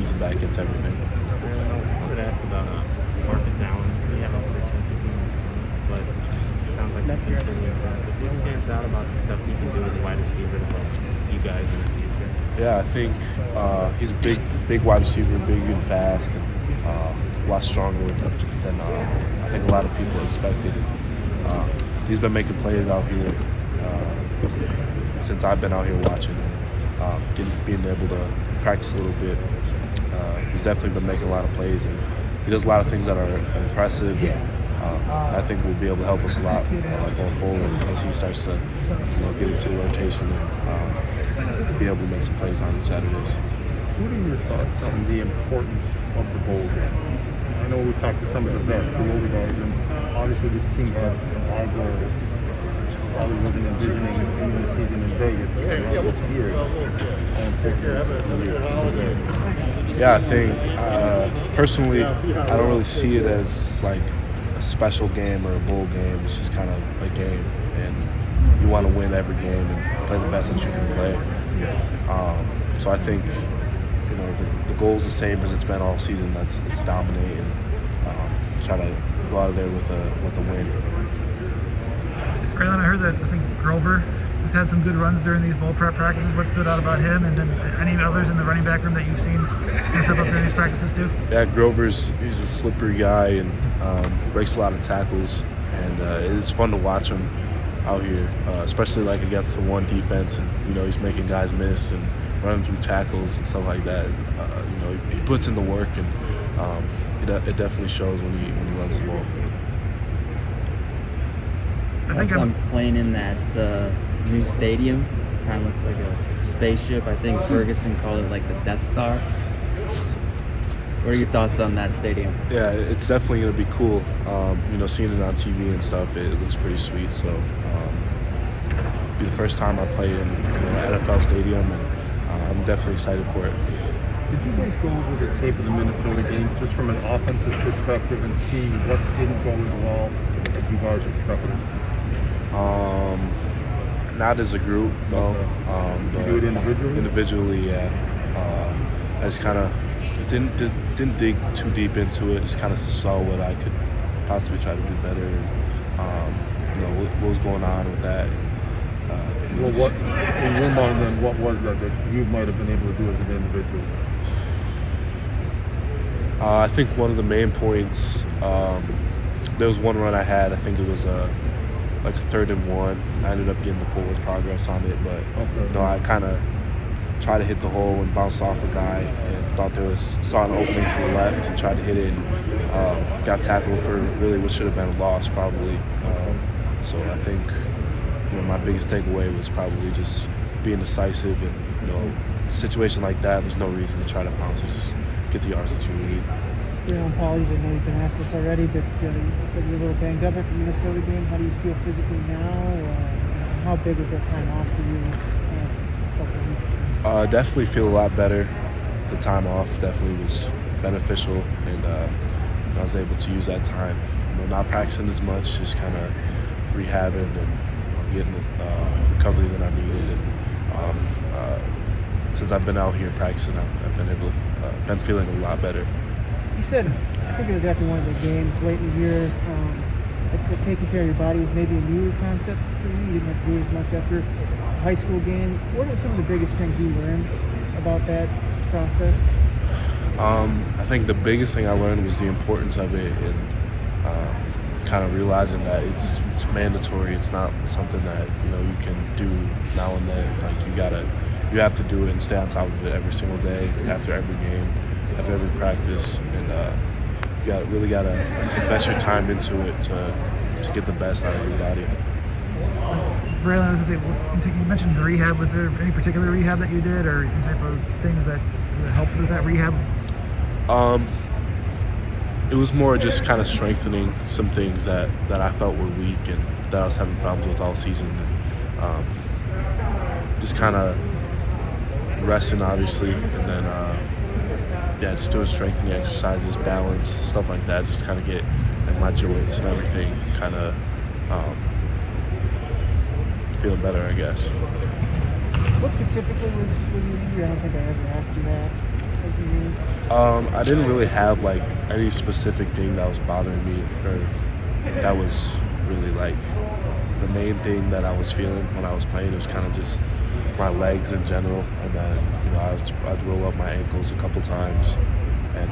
easing back into everything. I wanted to ask about Marcus Allen. We have an opportunity to see him, but it sounds like he's pretty impressive. What stands out about the stuff he can do as a wide receiver to help you guys in the future? Yeah, I think he's a big wide receiver, big and fast, and a lot stronger than I think a lot of people expected. He's been making plays out here since I've been out here watching, being able to practice a little bit. He's definitely been making a lot of plays, and he does a lot of things that are impressive. I think will be able to help us a lot going forward as he starts to get into the rotation and be able to make some plays on Saturdays. What are your thoughts on the importance of the bowl game? I know we talked to some of the vets, the older guys, and obviously this team has a high goal. Probably wasn't envisioning even the season in Vegas this year. Yeah, I think personally, I don't really see it as like a special game or a bowl game. It's just kind of a game, and you want to win every game and play the best that you can play. So I think the goal is the same as it's been all season. It's dominate and try to go out of there with a win. Braelon, I heard that I think Grover has had some good runs during these bowl prep practices. What stood out about him, and then any others in the running back room that you've seen step up during these practices too? Yeah, he's a slippery guy and breaks a lot of tackles, and it's fun to watch him out here, especially like against the one defense, and he's making guys miss and running through tackles and stuff like that. He puts in the work, and it definitely shows when he runs the ball. I think I'm playing in that new stadium. Kind of looks like a spaceship. I think Ferguson called it like the Death Star. What are your thoughts on that stadium? Yeah, it's definitely going to be cool. Seeing it on TV and stuff, it looks pretty sweet. So it'll be the first time I play in an NFL stadium, and I'm definitely excited for it. Did you guys go over the tape of the Minnesota game just from an offensive perspective and see what didn't go as well as you guys expected? Not as a group, no. Did you do it individually? Individually, yeah. I just kind of didn't dig too deep into it. Just kind of saw what I could possibly try to do better. What was going on with that. Well, what in your mind then? What was that you might have been able to do as an individual? I think one of the main points. There was one run I had. I think it was like a 3rd and 1. I ended up getting the forward progress on it, but I kind of tried to hit the hole and bounced off a guy and saw an opening to the left and tried to hit it and got tackled for really what should have been a loss probably. So I think my biggest takeaway was probably just being decisive, and a situation like that, there's no reason to try to bounce it, just get the yards that you need. Paul, I know you've been asked this already, but you said you're a little banged up at the Minnesota game. How do you feel physically now? How big was that time off for you? A couple of weeks? Definitely feel a lot better. The time off definitely was beneficial, and I was able to use that time. Not practicing as much, just kind of rehabbing and getting the recovery that I needed. And since I've been out here practicing, I've been feeling a lot better. You said, I think it was after one of the games late in the year, that taking care of your body was maybe a newer concept for you. You didn't have to do as much after a high school game. What are some of the biggest things you learned about that process? I think the biggest thing I learned was the importance of it, and kind of realizing that it's mandatory. It's not something that you can do now and then. It's like you have to do it and stay on top of it every single day, after every game, after every practice, and you really got to invest your time into it to get the best out of your body. Braelon, I was going to say, you mentioned the rehab. Was there any particular rehab that you did, or any type of things that helped with that rehab? It was more just kind of strengthening some things that I felt were weak and that I was having problems with all season. And just kind of resting, obviously, and then just doing strengthening exercises, balance, stuff like that, just kind of get like my joints and everything kind of feeling better, I guess. What specifically was your injury? I don't think I ever asked you that. I didn't really have like any specific thing that was bothering me, or that was really like the main thing that I was feeling when I was playing. It was kind of just my legs in general, and then I'd roll up my ankles a couple times, and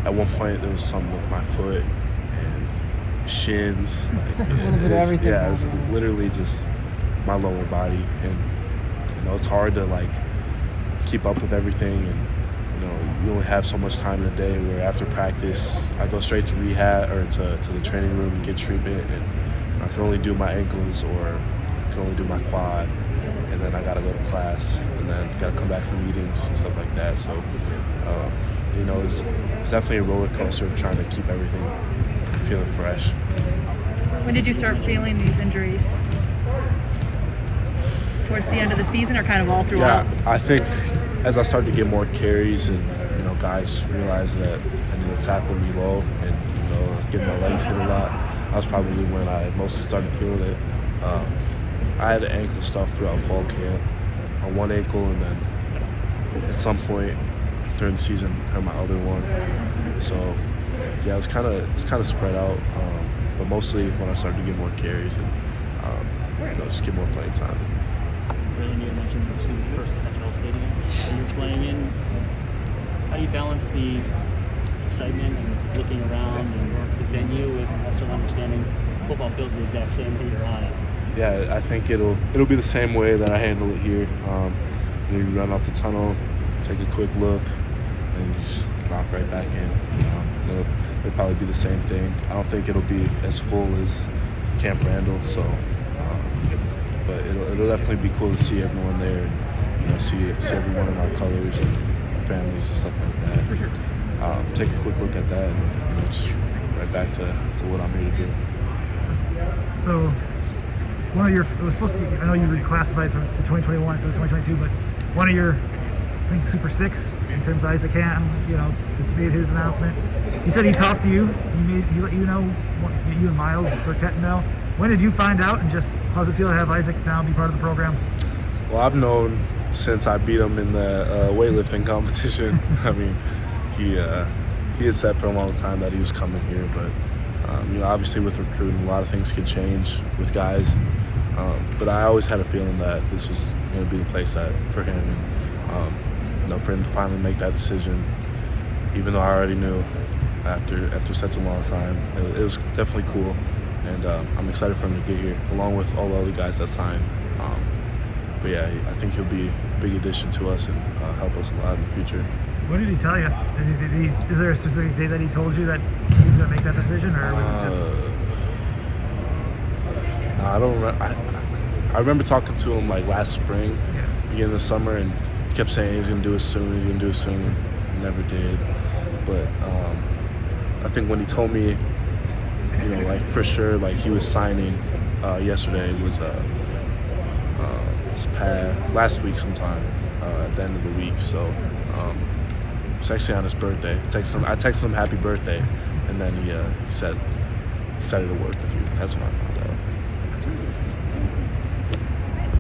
at one point there was something with my foot and shins. Like, it was literally just my lower body, and it's hard to like keep up with everything, and you only have so much time in a day. Where after practice I go straight to rehab or to the training room and get treatment, and I can only do my ankles or I can only do my quad, and then I gotta go to class, and then gotta come back for meetings and stuff like that. So it's definitely a roller coaster of trying to keep everything feeling fresh. When did you start feeling these injuries? Towards the end of the season, or kind of all throughout? Yeah, I think as I started to get more carries, and guys realized that I need to tackle me low, and get my legs hit a lot, that was probably when I mostly started feeling it. I had ankle stuff throughout fall camp on one ankle, and then at some point during the season hurt my other one. So yeah, it's kind of spread out, but mostly when I started to get more carries and just get more playing time. Braelon, you mentioned this is the first NFL stadium that you're playing in. How do you balance the excitement and looking around and the venue with also understanding football field the exact same that you're on it? Yeah, I think it'll be the same way that I handle it here. You run out the tunnel, take a quick look, and just knock right back in. It'll probably be the same thing. I don't think it'll be as full as Camp Randall, so but it'll definitely be cool to see everyone there, and see everyone in our colors and our families and stuff like that. For sure. Take a quick look at that, and just right back to what I'm here to do. So, it was supposed to be, I know you reclassified to 2021 instead of 2022, but one of your, I think, Super Six in terms of Isaac Canton, just made his announcement. He said he talked to you. He let you know, you and Miles Burkett know. When did you find out, and just how does it feel to have Isaac now be part of the program? Well, I've known since I beat him in the weightlifting competition. I mean, he had said for a long time that he was coming here, but obviously with recruiting, a lot of things can change with guys. But I always had a feeling that this was going to be the place for him, and for him to finally make that decision, even though I already knew after such a long time. It was definitely cool, and I'm excited for him to get here, along with all the other guys that signed. But yeah, I think he'll be a big addition to us and help us a lot in the future. What did he tell you? Is there a specific day that he told you that he was going to make that decision, or was it just? No, I don't remember. I remember talking to him like last spring, beginning of the summer, and he kept saying he's going to do it soon. He's going to do it soon. Never did. But I think when he told me, like for sure, like he was signing yesterday, it was last week sometime at the end of the week. So it's actually on his birthday. I texted him happy birthday, and then he said excited to work with you. That's when I found out.